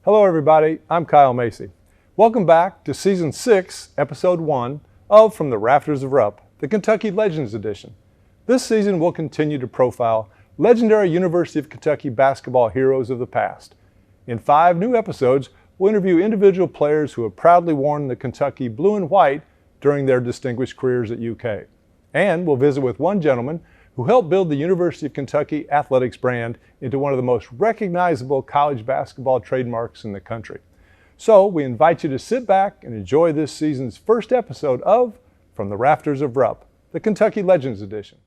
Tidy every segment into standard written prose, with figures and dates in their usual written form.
Hello everybody, I'm Kyle Macy. Welcome back to Season 6, Episode 1 of From the Rafters of Rupp, the Kentucky Legends Edition. This season we'll continue to profile legendary University of Kentucky basketball heroes of the past. In 5 new episodes, we'll interview individual players who have proudly worn the Kentucky blue and white during their distinguished careers at UK. And we'll visit with one gentleman who helped build the University of Kentucky athletics brand into one of the most recognizable college basketball trademarks in the country. So we invite you to sit back and enjoy this season's first episode of From the Rafters of Rupp, the Kentucky Legends Edition.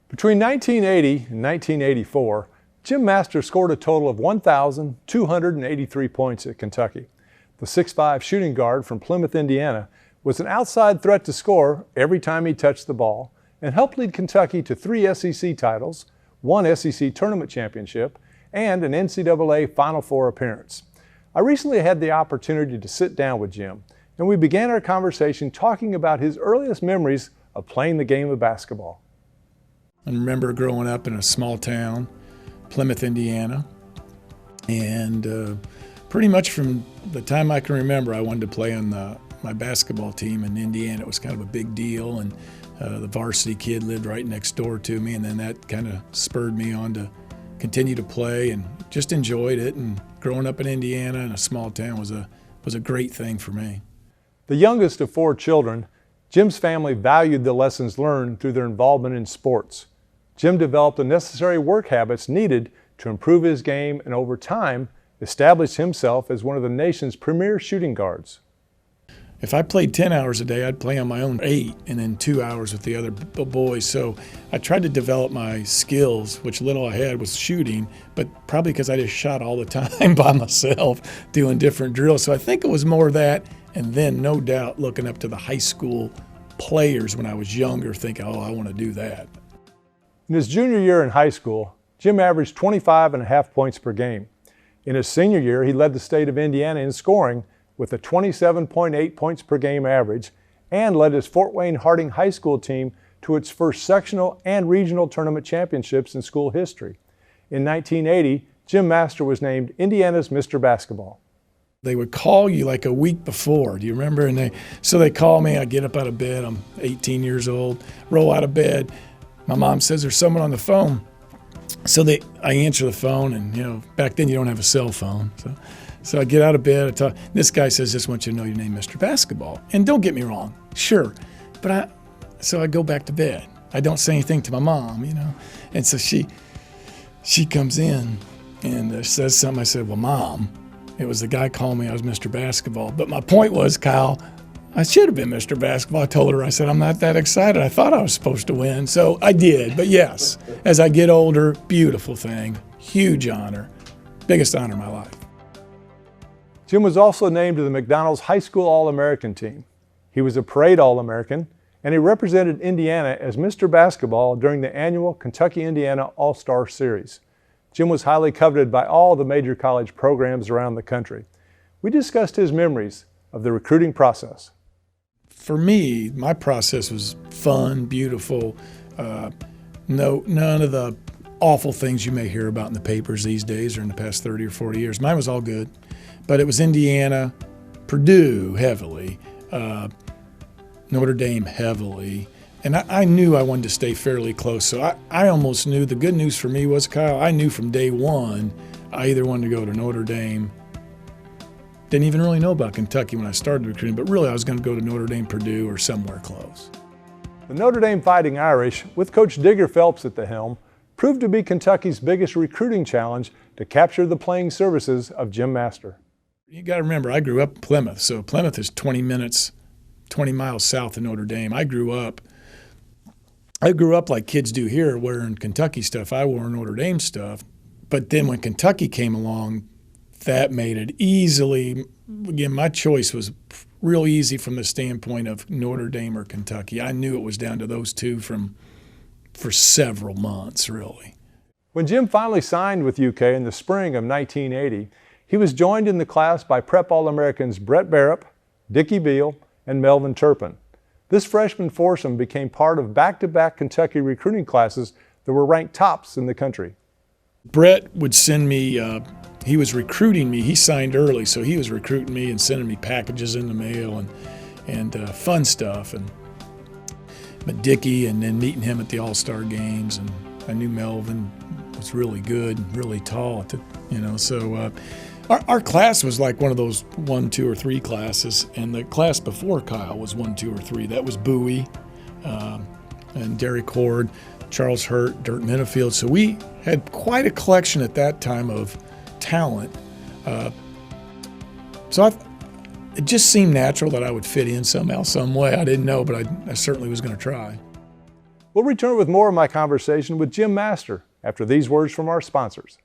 Between 1980 and 1984, Jim Master scored a total of 1,283 points at Kentucky. The 6'5" shooting guard from Plymouth, Indiana, was an outside threat to score every time he touched the ball and helped lead Kentucky to 3 SEC titles, 1 SEC Tournament championship, and an NCAA Final Four appearance. I recently had the opportunity to sit down with Jim, and we began our conversation talking about his earliest memories of playing the game of basketball. I remember growing up in a small town, Plymouth, Indiana, and pretty much from the time I can remember, I wanted to play on my basketball team in Indiana. It was kind of a big deal, and the varsity kid lived right next door to me, and then that kind of spurred me on to continue to play and just enjoyed it. And growing up in Indiana in a small town was a great thing for me. The youngest of 4 children, Jim's family valued the lessons learned through their involvement in sports. Jim developed the necessary work habits needed to improve his game and over time established himself as one of the nation's premier shooting guards. If I played 10 hours a day, I'd play on my own 8 and then 2 hours with the other boys. So I tried to develop my skills, which little I had was shooting, but probably because I just shot all the time by myself doing different drills. So I think it was more of that, and then no doubt looking up to the high school players when I was younger thinking, oh, I want to do that. In his junior year in high school, Jim averaged 25.5 points per game. In his senior year, he led the state of Indiana in scoring with a 27.8 points per game average and led his Ft.Wayne Harding High School team to its first sectional and regional tournament championships in school history. In 1980, Jim Master was named Indiana's Mr. Basketball. They would call you like a week before, do you remember? And so they call me, I get up out of bed, I'm 18 years old, roll out of bed. My mom says there's someone on the phone. So I answer the phone, and back then you don't have a cell phone. So I get out of bed, I talk. This guy says, just want you to know your name, Mr. Basketball. And don't get me wrong, sure. But so I go back to bed. I don't say anything to my mom, And so she comes in and says something. I said, well, Mom, it was the guy calling me, I was Mr. Basketball. But my point was, Kyle, I should have been Mr. Basketball. I told her, I said, I'm not that excited. I thought I was supposed to win. So I did. But yes, as I get older, beautiful thing, huge honor, biggest honor of my life. Jim was also named to the McDonald's High School All-American team. He was a parade All-American, and he represented Indiana as Mr. Basketball during the annual Kentucky-Indiana All-Star Series. Jim was highly coveted by all the major college programs around the country. We discussed his memories of the recruiting process. For me, my process was fun, beautiful, none of the awful things you may hear about in the papers these days or in the past 30 or 40 years. Mine was all good, but it was Indiana, Purdue heavily, Notre Dame heavily, and I knew I wanted to stay fairly close. So I almost knew. The good news for me was, Kyle, I knew from day one I either wanted to go to Notre Dame. Didn't even really know about Kentucky when I started recruiting, but really I was going to go to Notre Dame, Purdue, or somewhere close. The Notre Dame Fighting Irish, with Coach Digger Phelps at the helm, proved to be Kentucky's biggest recruiting challenge to capture the playing services of Jim Master. You got to remember, I grew up in Plymouth, so Plymouth is 20 miles south of Notre Dame. I grew up like kids do here, wearing Kentucky stuff. I wore Notre Dame stuff, but then when Kentucky came along, that made it easily, again, my choice was real easy from the standpoint of Notre Dame or Kentucky. I knew it was down to those two for several months, really. When Jim finally signed with UK in the spring of 1980, he was joined in the class by Prep All-Americans Brett Barrett, Dickie Beal, and Melvin Turpin. This freshman foursome became part of back-to-back Kentucky recruiting classes that were ranked tops in the country. Brett would send me he was recruiting me. He signed early, so he was recruiting me and sending me packages in the mail and fun stuff. And but Dickie, and then meeting him at the All-Star games, and I knew Melvin was really good, really tall, So our class was like one of those 1, 2, or 3 classes, and the class before Kyle was 1, 2, or 3. That was Bowie, and Derek Horde, Charles Hurt, Dirk Minifield. So we had quite a collection at that time of talent. It just seemed natural that I would fit in somehow, some way. I didn't know, but I certainly was going to try. We'll return with more of my conversation with Jim Master after these words from our sponsors.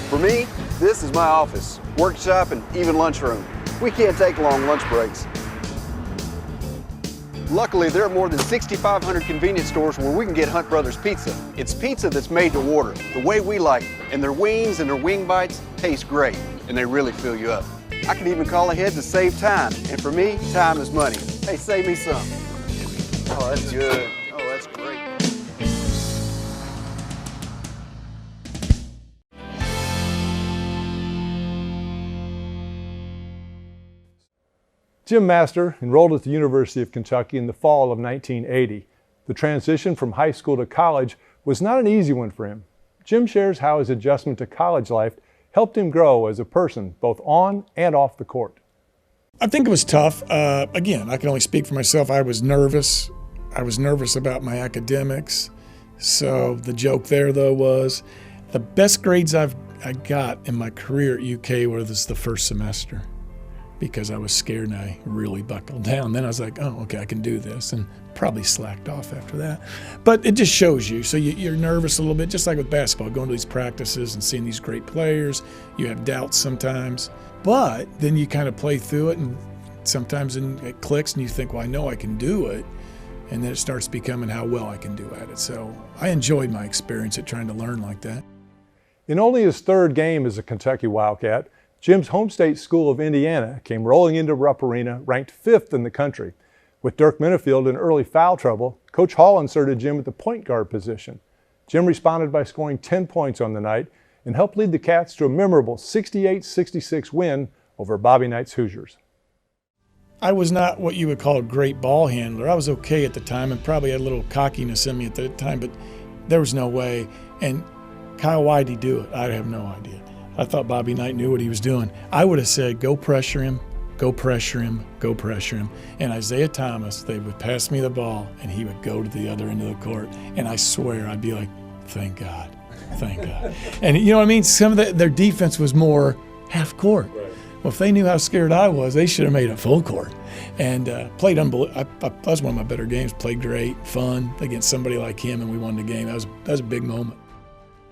For me, this is my office, workshop, and even lunchroom. We can't take long lunch breaks. Luckily, there are more than 6,500 convenience stores where we can get Hunt Brothers Pizza. It's pizza that's made to order, the way we like it, and their wings and their wing bites taste great, and they really fill you up. I can even call ahead to save time, and for me, time is money. Hey, save me some. Oh, that's good. Oh, that's great. Jim Master enrolled at the University of Kentucky in the fall of 1980. The transition from high school to college was not an easy one for him. Jim shares how his adjustment to college life helped him grow as a person, both on and off the court. I think it was tough. Again, I can only speak for myself. I was nervous. I was nervous about my academics. So the joke there, though, was the best grades I got in my career at UK was the first semester, because I was scared and I really buckled down. Then I was like, oh, okay, I can do this, and probably slacked off after that. But it just shows you. So you're nervous a little bit, just like with basketball, going to these practices and seeing these great players. You have doubts sometimes, but then you kind of play through it, and sometimes it clicks and you think, well, I know I can do it. And then it starts becoming how well I can do at it. So I enjoyed my experience at trying to learn like that. In only his third game as a Kentucky Wildcat, Jim's home state school of Indiana came rolling into Rupp Arena, ranked 5th in the country. With Dirk Minifield in early foul trouble, Coach Hall inserted Jim at the point guard position. Jim responded by scoring 10 points on the night and helped lead the Cats to a memorable 68-66 win over Bobby Knight's Hoosiers. I was not what you would call a great ball handler. I was okay at the time and probably had a little cockiness in me at the time, but there was no way. And Kyle, why'd he do it? I have no idea. I thought Bobby Knight knew what he was doing. I would have said, go pressure him, go pressure him, go pressure him. And Isaiah Thomas, they would pass me the ball, and he would go to the other end of the court. And I swear, I'd be like, thank God, thank God. And you know what I mean? Some of their defense was more half court. Right. Well, if they knew how scared I was, they should have made it full court. And played unbelievable. That was one of my better games. Played great, fun against somebody like him, and we won the game. That was a big moment.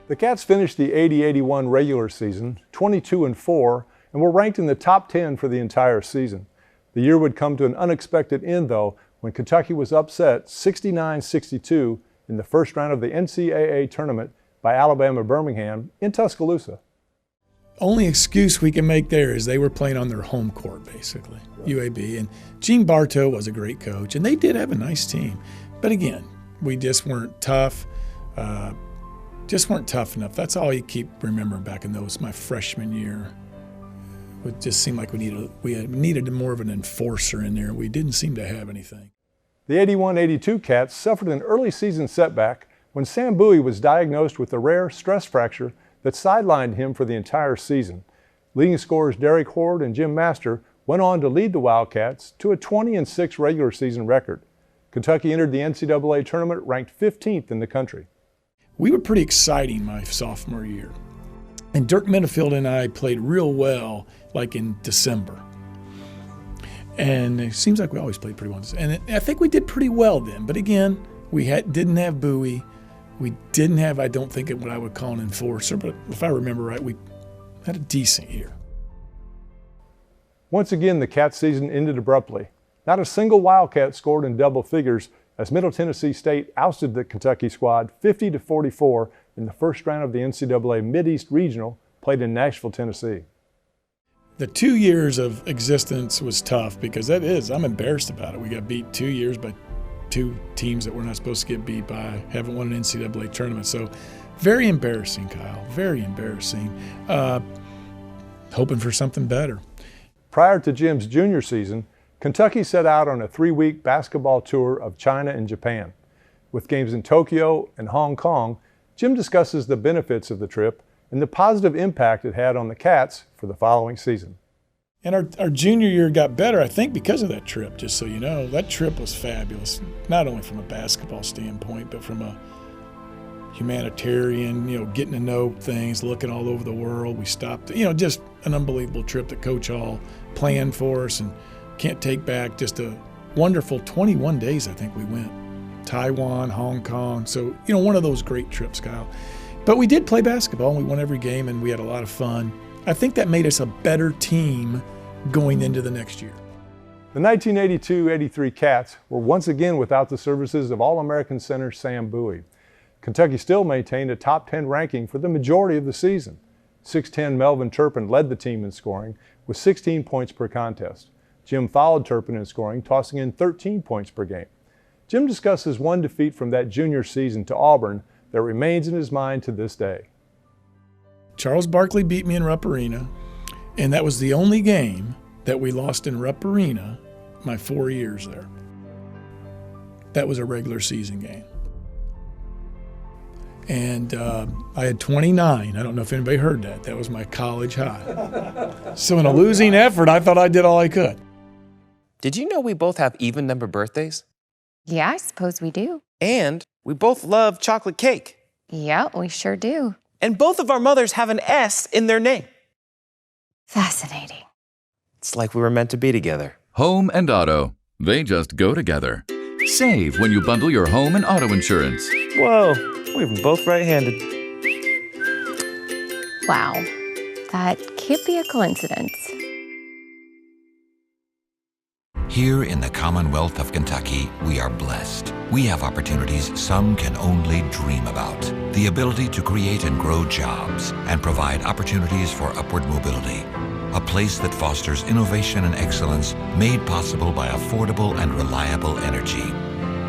The Cats finished the 80-81 regular season 22-4 and were ranked in the top 10 for the entire season. The year would come to an unexpected end, though, when Kentucky was upset 69-62 in the first round of the NCAA Tournament by Alabama Birmingham in Tuscaloosa. Only excuse we can make there is they were playing on their home court, basically, right. UAB. And Gene Bartow was a great coach, and they did have a nice team. But again, we just weren't tough. Just weren't tough enough. That's all you keep remembering back in those, my freshman year. It just seemed like we needed more of an enforcer in there. We didn't seem to have anything. The 81-82 Cats suffered an early season setback when Sam Bowie was diagnosed with a rare stress fracture that sidelined him for the entire season. Leading scorers Derek Horde and Jim Master went on to lead the Wildcats to a 20-6 regular season record. Kentucky entered the NCAA Tournament ranked 15th in the country. We were pretty exciting my sophomore year. And Dirk Minifield and I played real well, like in December. And it seems like we always played pretty well. And I think we did pretty well then. But again, we didn't have Bowie. We didn't have, I don't think, what I would call an enforcer. But if I remember right, we had a decent year. Once again, the Cats season ended abruptly. Not a single Wildcat scored in double figures as Middle Tennessee State ousted the Kentucky squad 50-44 in the first round of the NCAA Mideast Regional played in Nashville, Tennessee. The 2 years of existence was tough because I'm embarrassed about it. We got beat 2 years by two teams that we're not supposed to get beat by, haven't won an NCAA tournament. So Very embarrassing, Kyle. Very embarrassing. Hoping for something better. Prior to Jim's junior season, Kentucky set out on a 3-week basketball tour of China and Japan. With games in Tokyo and Hong Kong, Jim discusses the benefits of the trip and the positive impact it had on the Cats for the following season. And our junior year got better, I think, because of that trip, just so you know. That trip was fabulous, not only from a basketball standpoint, but from a humanitarian, getting to know things, looking all over the world. We stopped, just an unbelievable trip that Coach Hall planned for us and can't take back. Just a wonderful 21 days, I think we went. Taiwan, Hong Kong. So, one of those great trips, Kyle. But we did play basketball, and we won every game, and we had a lot of fun. I think that made us a better team going into the next year. The 1982-83 Cats were once again without the services of All-American center Sam Bowie. Kentucky still maintained a top 10 ranking for the majority of the season. 6'10" Melvin Turpin led the team in scoring with 16 points per contest. Jim followed Turpin in scoring, tossing in 13 points per game. Jim discusses one defeat from that junior season to Auburn that remains in his mind to this day. Charles Barkley beat me in Rupp Arena, and that was the only game that we lost in Rupp Arena my 4 years there. That was a regular season game. And I had 29. I don't know if anybody heard that. That was my college high. So in a losing effort, I thought I did all I could. Did you know we both have even-numbered birthdays? Yeah, I suppose we do. And we both love chocolate cake. Yeah, we sure do. And both of our mothers have an S in their name. Fascinating. It's like we were meant to be together. Home and auto, they just go together. Save when you bundle your home and auto insurance. Whoa, we're even both right-handed. Wow, that can't be a coincidence. Here in the Commonwealth of Kentucky, we are blessed. We have opportunities some can only dream about. The ability to create and grow jobs and provide opportunities for upward mobility. A place that fosters innovation and excellence made possible by affordable and reliable energy.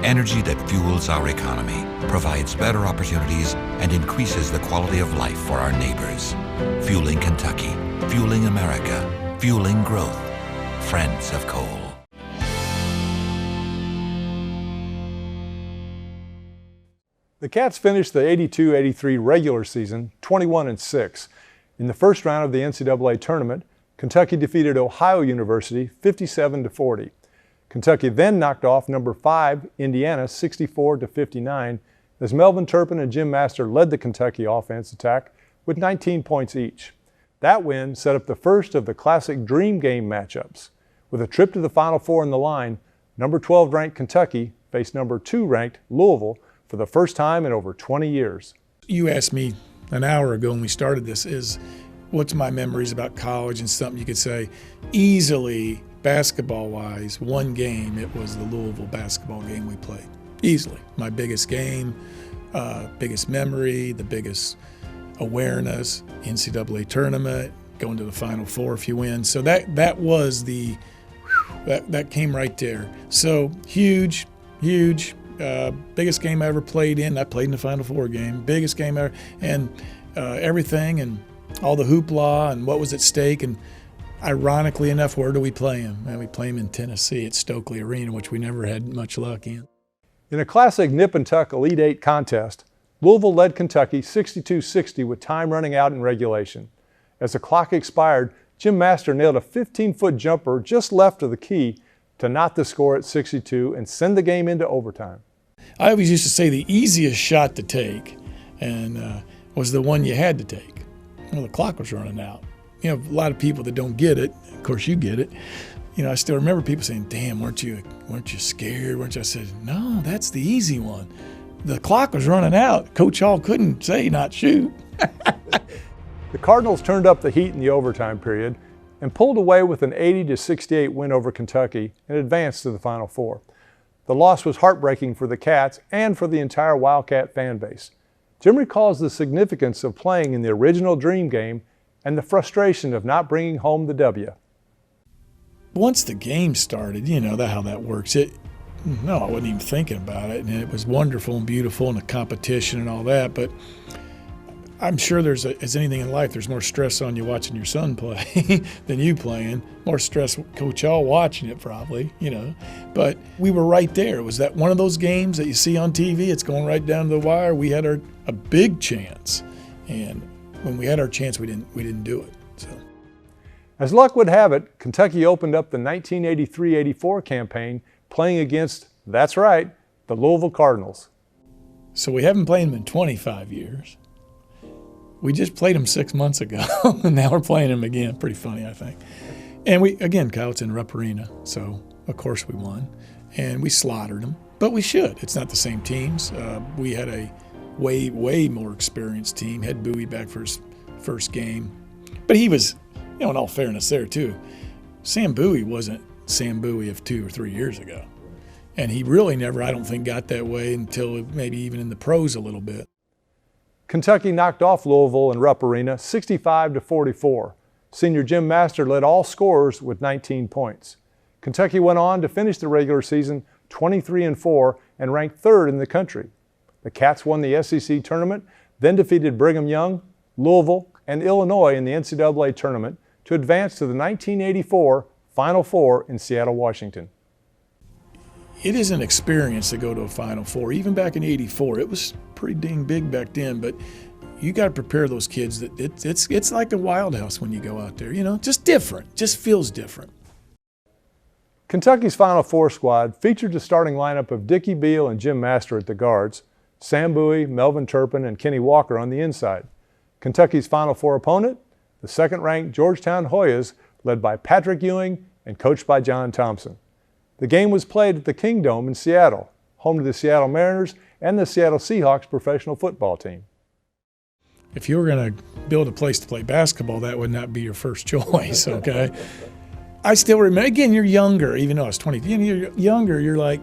Energy that fuels our economy, provides better opportunities, and increases the quality of life for our neighbors. Fueling Kentucky, fueling America, fueling growth. Friends of Coal. The Cats finished the 82-83 regular season 21-6. In the first round of the NCAA Tournament, Kentucky defeated Ohio University 57-40. Kentucky then knocked off number 5 Indiana 64-59 as Melvin Turpin and Jim Master led the Kentucky offense attack with 19 points each. That win set up the first of the classic Dream Game matchups. With a trip to the Final Four in the line, number 12 ranked Kentucky faced number 2 ranked Louisville for the first time in over 20 years. You asked me an hour ago when we started this what's my memories about college, and something you could say easily basketball-wise, one game, it was the Louisville basketball game we played. Easily. My biggest game, biggest memory, the biggest awareness, NCAA Tournament, going to the Final Four if you win. So that was that came right there. So huge, biggest game I ever played in. I played in the Final Four game. Biggest game ever. And everything and all the hoopla and what was at stake. And ironically enough, where do we play him? And we play him in Tennessee at Stokely Arena, which we never had much luck in. In a classic nip and tuck Elite Eight contest, Louisville led Kentucky 62-60 with time running out in regulation. As the clock expired, Jim Master nailed a 15-foot jumper just left of the key to knot the score at 62 and send the game into overtime. I always used to say the easiest shot to take and was the one you had to take. Well, the clock was running out. A lot of people that don't get it, of course you get it. I still remember people saying, "Damn, weren't you scared? Weren't you?" I said, "No, that's the easy one. The clock was running out. Coach Hall couldn't say not shoot." The Cardinals turned up the heat in the overtime period and pulled away with an 80-68 win over Kentucky and advanced to the Final Four. The loss was heartbreaking for the Cats and for the entire Wildcat fan base. Jim recalls the significance of playing in the original Dream Game and the frustration of not bringing home the W. Once the game started, how that works. I wasn't even thinking about it, and it was wonderful and beautiful and a competition and all that, but I'm sure as anything in life, there's more stress on you watching your son play than you playing. More stress, Coach All watching it probably, But we were right there. It was that one of those games that you see on TV. It's going right down to the wire. We had a big chance, and when we had our chance, we didn't do it. So, as luck would have it, Kentucky opened up the 1983-84 campaign playing against, that's right, the Louisville Cardinals. So we haven't played them in 25 years. We just played them 6 months ago, and now we're playing them again. Pretty funny, I think. And Kyle, it's in Rupp Arena, so of course we won. And we slaughtered them, but we should. It's not the same teams. We had a way more experienced team. Had Bowie back for his first game. But he was, in all fairness there too, Sam Bowie wasn't Sam Bowie of 2 or 3 years ago. And he really never, I don't think, got that way until maybe even in the pros a little bit. Kentucky knocked off Louisville in Rupp Arena 65-44. Senior Jim Master led all scorers with 19 points. Kentucky went on to finish the regular season 23-4 and ranked 3rd in the country. The Cats won the SEC tournament, then defeated Brigham Young, Louisville, and Illinois in the NCAA tournament to advance to the 1984 Final Four in Seattle, Washington. It is an experience to go to a Final Four. Even back in '84, it was pretty dang big back then. But you got to prepare those kids that it's like a wild house when you go out there. Just different. Just feels different. Kentucky's Final Four squad featured the starting lineup of Dickie Beal and Jim Master at the guards, Sam Bowie, Melvin Turpin, and Kenny Walker on the inside. Kentucky's Final Four opponent, the second-ranked Georgetown Hoyas, led by Patrick Ewing and coached by John Thompson. The game was played at the Kingdome in Seattle, home to the Seattle Mariners and the Seattle Seahawks professional football team. If you were going to build a place to play basketball, that would not be your first choice, okay? I still remember, again, you're younger, even though I was 20. You're younger, you're like,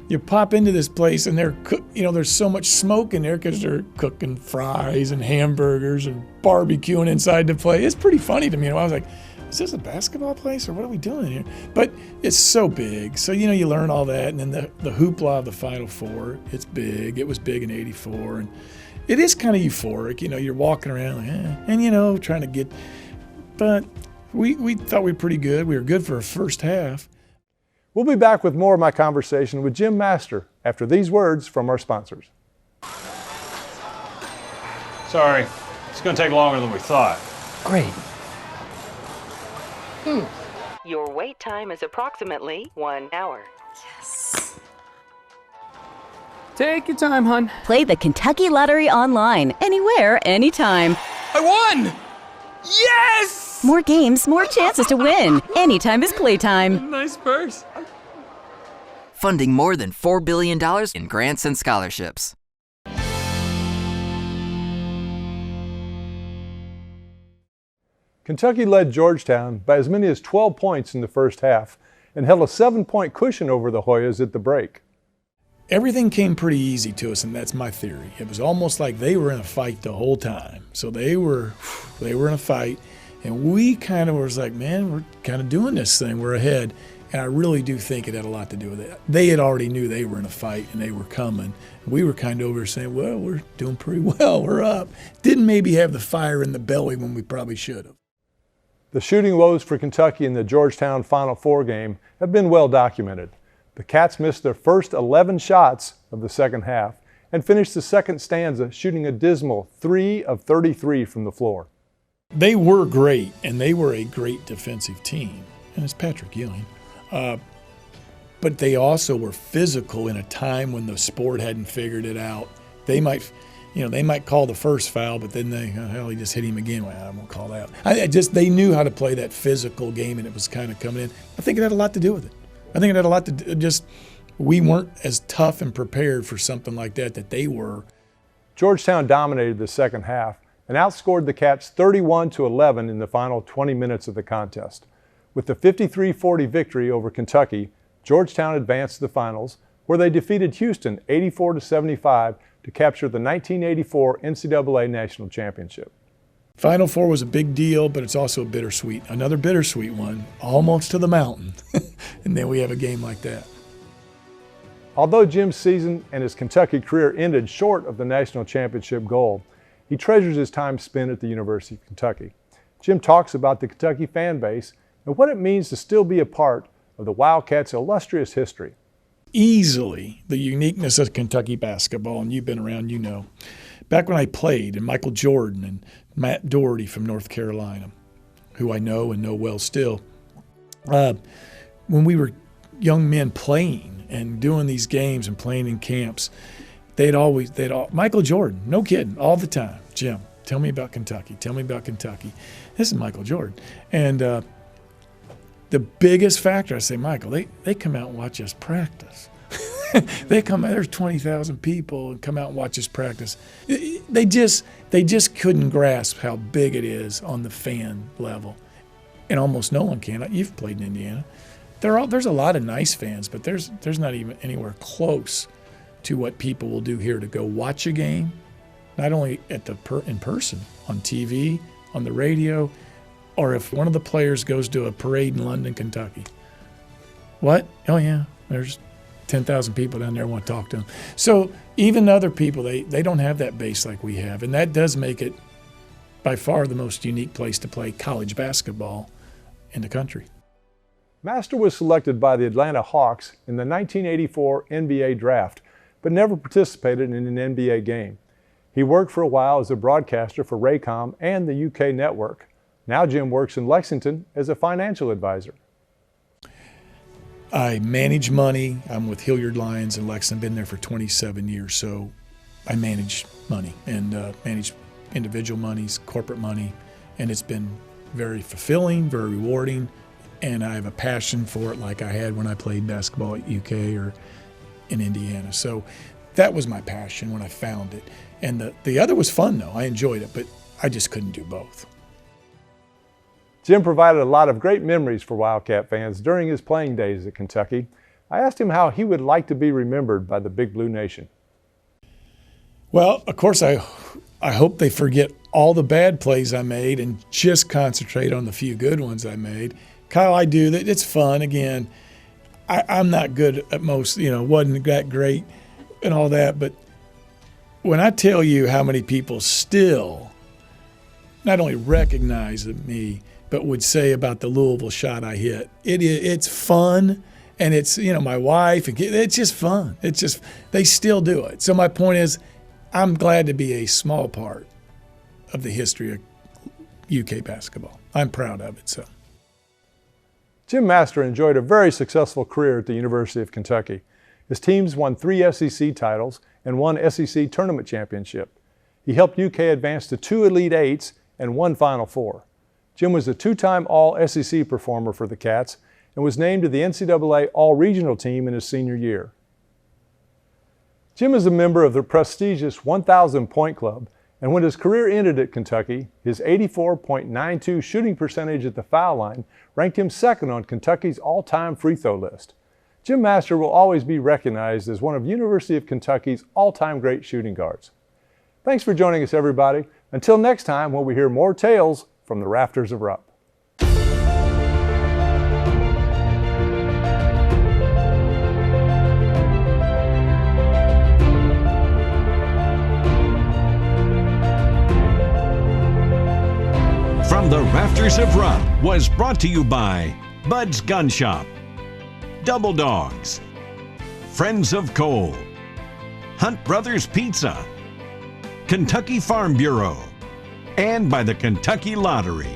you pop into this place and there's so much smoke in there because they're cooking fries and hamburgers and barbecuing inside the place. It's pretty funny to me. I was like, is this a basketball place or what are we doing here? But it's so big. So, you learn all that. And then the hoopla of the Final Four, it's big. It was big in '84. And it is kind of euphoric. You're walking around like, and, trying to get. But we thought we were pretty good. We were good for a first half. We'll be back with more of my conversation with Jim Master after these words from our sponsors. Sorry, it's going to take longer than we thought. Great. Your wait time is approximately 1 hour. Yes. Take your time, hon. Play the Kentucky Lottery online, anywhere, anytime. I won! Yes! More games, more chances to win. Anytime is playtime. Nice purse. Funding more than $4 billion in grants and scholarships. Kentucky led Georgetown by as many as 12 points in the first half and held a 7-point cushion over the Hoyas at the break. Everything came pretty easy to us, and that's my theory. It was almost like they were in a fight the whole time. So they were in a fight, and we kind of was like, man, we're kind of doing this thing. We're ahead. And I really do think it had a lot to do with it. They had already knew they were in a fight and they were coming. We were kind of over there saying, well, we're doing pretty well. We're up. Didn't maybe have the fire in the belly when we probably should have. The shooting woes for Kentucky in the Georgetown Final Four game have been well documented. The Cats missed their first 11 shots of the second half and finished the second stanza shooting a dismal 3 of 33 from the floor. They were great, and they were a great defensive team. And it's Patrick Ewing. But they also were physical in a time when the sport hadn't figured it out. They might call the first foul, but then he just hit him again. Well, I won't call that. They knew how to play that physical game, and it was kind of coming in. I think it had a lot to do with it. I think it had a lot to do, we weren't as tough and prepared for something like that they were. Georgetown dominated the second half and outscored the Cats 31-11 in the final 20 minutes of the contest. With the 53-40 victory over Kentucky, Georgetown advanced to the finals, where they defeated Houston 84-75 to capture the 1984 NCAA National Championship. Final Four was a big deal, but it's also another bittersweet one, almost to the mountain. And then we have a game like that. Although Jim's season and his Kentucky career ended short of the national championship goal, he treasures his time spent at the University of Kentucky. Jim talks about the Kentucky fan base and what it means to still be a part of the Wildcats' illustrious history. Easily the uniqueness of Kentucky basketball, and you've been around, you know. Back when I played, and Michael Jordan and Matt Doherty from North Carolina, who I know and know well still, when we were young men playing and doing these games and playing in camps, Michael Jordan, no kidding, all the time, Jim, tell me about Kentucky, tell me about Kentucky. This is Michael Jordan. And the biggest factor, I say, Michael, they come out and watch us practice. There's 20,000 people and come out and watch us practice. They just couldn't grasp how big it is on the fan level. And almost no one can. You've played in Indiana. There's a lot of nice fans, but there's not even anywhere close to what people will do here to go watch a game, not only in person, on TV, on the radio, or if one of the players goes to a parade in London, Kentucky. What? Oh, yeah, there's 10,000 people down there who want to talk to them. So even other people, they don't have that base like we have, and that does make it by far the most unique place to play college basketball in the country. Master was selected by the Atlanta Hawks in the 1984 NBA draft, but never participated in an NBA game. He worked for a while as a broadcaster for Raycom and the UK network. Now Jim works in Lexington as a financial advisor. I manage money. I'm with Hilliard Lyons in Lexington, been there for 27 years, so I manage money and manage individual monies, corporate money, and it's been very fulfilling, very rewarding, and I have a passion for it like I had when I played basketball at UK or in Indiana. So that was my passion when I found it. And the other was fun, though. I enjoyed it, but I just couldn't do both. Jim provided a lot of great memories for Wildcat fans during his playing days at Kentucky. I asked him how he would like to be remembered by the Big Blue Nation. Well, of course, I hope they forget all the bad plays I made and just concentrate on the few good ones I made. Kyle, I do that. It's fun. Again, I'm not good at most, wasn't that great and all that. But when I tell you how many people still not only recognize me, but would say about the Louisville shot I hit, it's fun. And it's, my wife, it's just fun. It's just, they still do it. So my point is, I'm glad to be a small part of the history of UK basketball. I'm proud of it. So, Jim Master enjoyed a very successful career at the University of Kentucky. His teams won 3 SEC titles and 1 SEC Tournament championship. He helped UK advance to 2 Elite Eights and 1 Final Four. Jim was a 2-time All-SEC performer for the Cats and was named to the NCAA All-Regional team in his senior year. Jim is a member of the prestigious 1,000-point club, and when his career ended at Kentucky, his 84.92 shooting percentage at the foul line ranked him second on Kentucky's all-time free throw list. Jim Master will always be recognized as one of University of Kentucky's all-time great shooting guards. Thanks for joining us, everybody. Until next time, when we hear more tales from the Rafters of Rupp. From the Rafters of Rupp was brought to you by Bud's Gun Shop, Double Dogs, Friends of Coal, Hunt Brothers Pizza, Kentucky Farm Bureau, and by the Kentucky Lottery.